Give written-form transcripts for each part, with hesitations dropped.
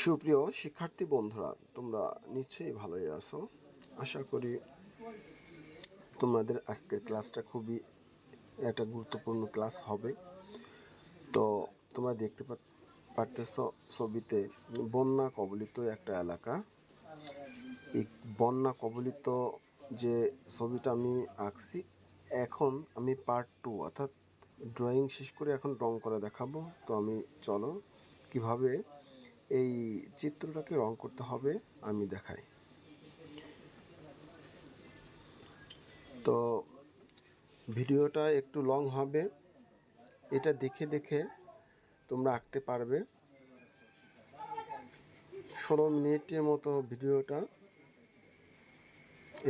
সুপ্রিয় শিক্ষার্থী বন্ধুরা, তোমরা নিশ্চয়ই ভালোই আছো। আশা করি তোমাদের আজকের ক্লাসটা খুবই একটা গুরুত্বপূর্ণ ক্লাস হবে। তো তোমরা দেখতে পারতেছ ছবিতে বন্যা কবলিত একটা এলাকা। এই বন্যা কবলিত যে ছবিটা আমি আঁকছি, এখন আমি পার্ট 2 অর্থাৎ ড্রয়িং শেষ করে এখন রং করে দেখাবো। তো আমি চলো কিভাবে এই চিত্রটাকে রং করতে হবে আমি দেখাই। তো ভিডিওটা একটু লং হবে, এটা দেখে দেখে তোমরা আঁকতে পারবে। 16 মিনিটের মতো ভিডিওটা।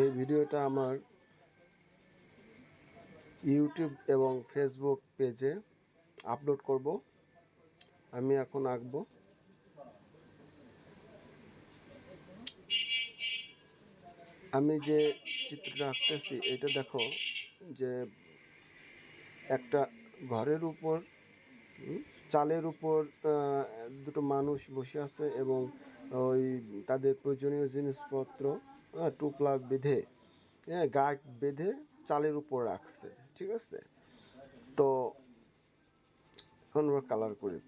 এই ভিডিওটা আমার ইউটিউব এবং ফেসবুক পেজে আপলোড করব। আমি এখন আঁকবো। আমি যে চিত্রটা আঁকতেছি এটা দেখো, যে একটা ঘরের উপর চালের উপর দুটো মানুষ বসে আছে এবং ওই তাদের প্রয়োজনীয় জিনিসপত্র টুকলা বেঁধে গাছ বেঁধে চালের উপর রাখছে, ঠিক আছে। তো এখন আমরা কালার করি,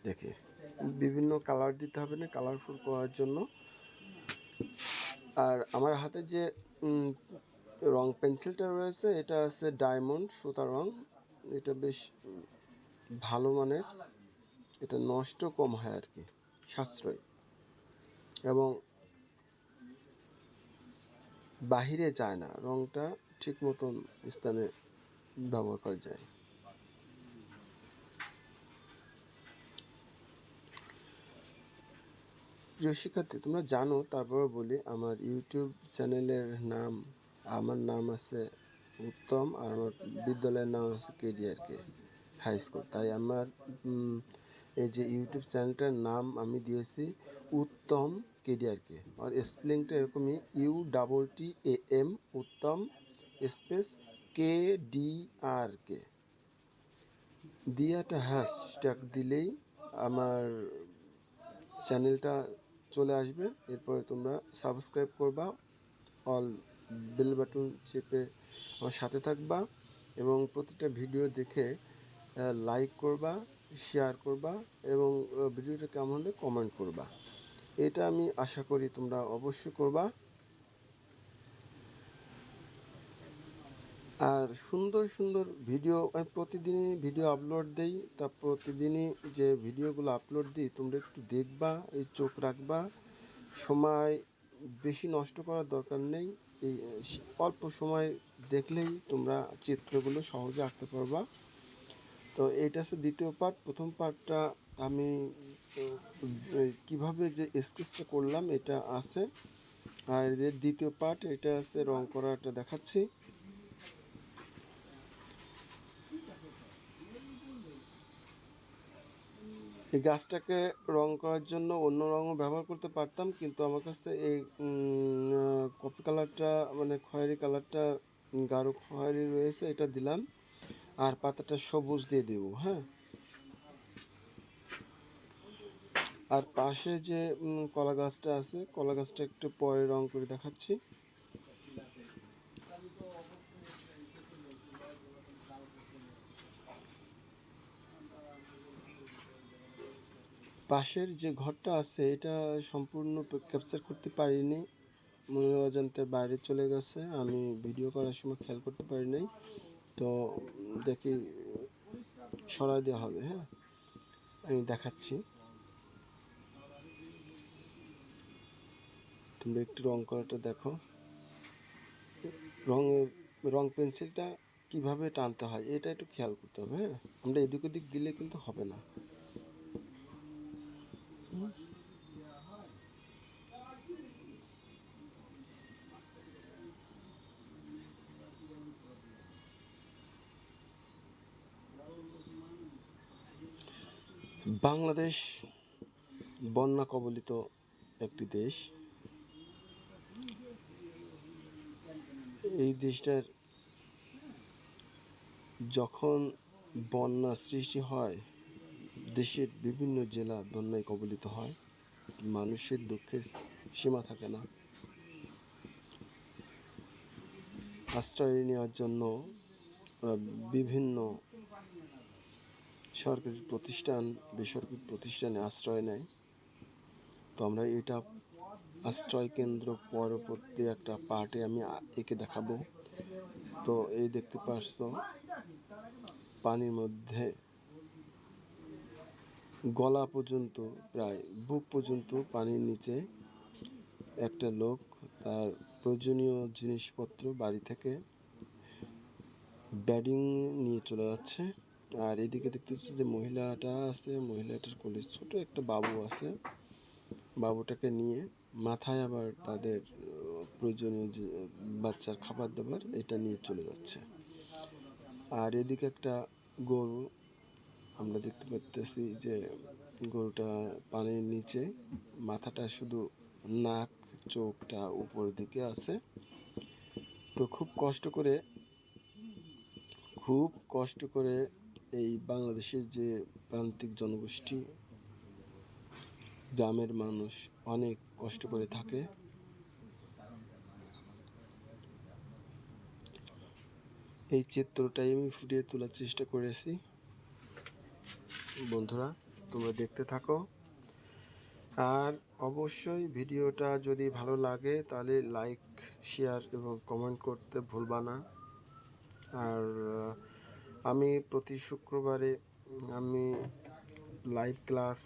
দেখি বিভিন্ন কালার দিতে হবে না কালারফুল করার জন্য। আর আমার হাতে যে রং পেন্সিলটা রয়েছে এটা আছে ডায়মন্ড সুতা রং। এটা বেশ ভালো মানের, এটা নষ্ট কম হয় আর কি, সাশ্রয়, এবং বাহিরে যায় না, রংটা ঠিক মতন স্থানে ব্যবহার করা যায়। প্রিয় শিক্ষার্থী, তোমরা জানো, তারপরে বলি আমার ইউটিউব চ্যানেলের নাম, আমার নাম আছে উত্তম আর আমার বিদ্যালয়ের নাম আছে কেডিআরকে হাই স্কুল। তাই আমার এই যে ইউটিউব চ্যানেলটার নাম আমি দিয়েছি উত্তম কেডিআরকে, আর স্পেলিংটা এরকমই UTTAM উত্তম স্পেস KDRK দিয়ে একটা হ্যাশট্যাগ দিলেই আমার চ্যানেলটা চলে আসবে। এরপরে তোমরা সাবস্ক্রাইব করবা, অল বেল বাটন চেপে আমার সাথে থাকবা এবং প্রতিটা ভিডিও দেখে লাইক করবা, শেয়ার করবা এবং ভিডিওটা কেমন হলে কমেন্ট করবা। এটা আমি আশা করি তোমরা অবশ্যই করবা। আর সুন্দর সুন্দর ভিডিও আমি প্রতিদিনই ভিডিও আপলোড দিই। তা প্রতিদিনই যে ভিডিওগুলো আপলোড দিই তোমরা একটু দেখবা, এই চোখ রাখবা। সময় বেশি নষ্ট করার দরকার নেই, এই অল্প সময় দেখলেই তোমরা চিত্রগুলো সহজে আঁকতে পারবা। তো এইটা হচ্ছে দ্বিতীয় পার্ট। প্রথম পার্টটা আমি কিভাবে যে স্কেচটা করলাম এটা আছে, আর এর দ্বিতীয় পার্ট এটা আছে রং করাটা দেখাচ্ছি। এই গাছটাকে রং করার জন্য অন্য রঙও ব্যবহার করতে পারতাম, কিন্তু আমার কাছে এই কফি কালারটা মানে খয়েরি কালারটা গাঢ় খয়েরি রয়েছে, এটা দিলাম। আর পাতাটা সবুজ দিয়ে দেব, হ্যাঁ। আর পাশে যে কলা গাছটা আছে, কলা গাছটা একটু পরে রং করে দেখাচ্ছি। পাশের যে ঘরটা আছে এটা সম্পূর্ণ ক্যাপচার করতে পারিনি, মনের অজান্তে বাইরে চলে গেছে, আমি ভিডিও করার সময় খেয়াল করতে পারি নাই। তো দেখি সরাই দেওয়া হবে, হ্যাঁ, আমি দেখাচ্ছি। তোমরা একটু রং করাটা দেখো, রং পেন্সিলটা কিভাবে টানতে হয় এটা একটু খেয়াল করতে হবে, হ্যাঁ। আমরা এদিক ওদিক দিলে কিন্তু হবে না। বাংলাদেশ বন্যা কবলিত একটি দেশ। এই দেশটার যখন বন্যা সৃষ্টি হয়, দেশের বিভিন্ন জেলা বন্যায় কবলিত হয়। মানুষের দুঃখের সীমা থাকে না। আশ্রয় নেওয়ার জন্য ওরা বিভিন্ন সরকারি প্রতিষ্ঠান, বেসরকারি প্রতিষ্ঠানে আশ্রয় নেয়। তো আমরা এটা আশ্রয় কেন্দ্র পরবর্তী একটা পার্টে আমি এঁকে দেখাবো। তো এই দেখতে পারছো পানির মধ্যে গলা পর্যন্ত, প্রায় বুক পর্যন্ত পানির নিচে একটা লোক তার প্রয়োজনীয় জিনিসপত্র বাড়ি থেকে ব্যাডিং নিয়ে চলে যাচ্ছে। আর এদিকে দেখতেছি যে মহিলাটা আছে, মহিলাটার কোলে ছোট একটা বাবু আছে। বাবুটাকে নিয়ে মাথায় আবার তাদের প্রয়োজনীয় যে বাচ্চার খাবার দাবার এটা নিয়ে চলে যাচ্ছে। আর এদিকে একটা গরু আমরা দেখতে পাচ্তেছি যে গরুটা পানির নিচে, মাথাটা শুধু, নাক চোখটা উপর দিকে আছে। তো খুব কষ্ট করে এই বাংলাদেশের যে প্রান্তিক জনগোষ্ঠী, গ্রামের মানুষ অনেক কষ্ট করে থাকে। এই চিত্রটাই আমি ফুটিয়ে তোলার চেষ্টা করেছি। বন্ধুরা, তোমরা দেখতে থাকো। আর অবশ্যই ভিডিওটা যদি ভালো লাগে তাহলে লাইক, শেয়ার এবং কমেন্ট করতে ভুলবা না। আর আমি প্রতি শুক্রবারে আমি লাইভ ক্লাস,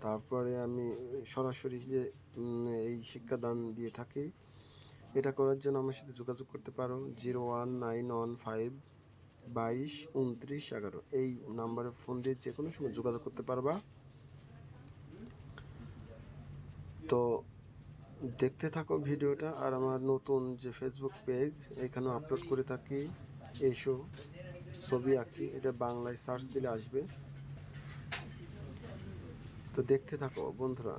তারপরে আমি সরাসরি যে এই শিক্ষাদান দিয়ে থাকি। এটা করার জন্য আমার সাথে যোগাযোগ করতে পারো 01915222911। এই নাম্বারে ফোন দিয়ে যে কোনো সময় যোগাযোগ করতে পারবা। তো দেখতে থাকো ভিডিওটা। আর আমার নতুন যে ফেসবুক পেজ, এখানেও আপলোড করে থাকি এসো ছবি আঁকি, এটা বাংলায় সার্চ দিলে আসবে। তো দেখতে থাকো বন্ধুরা।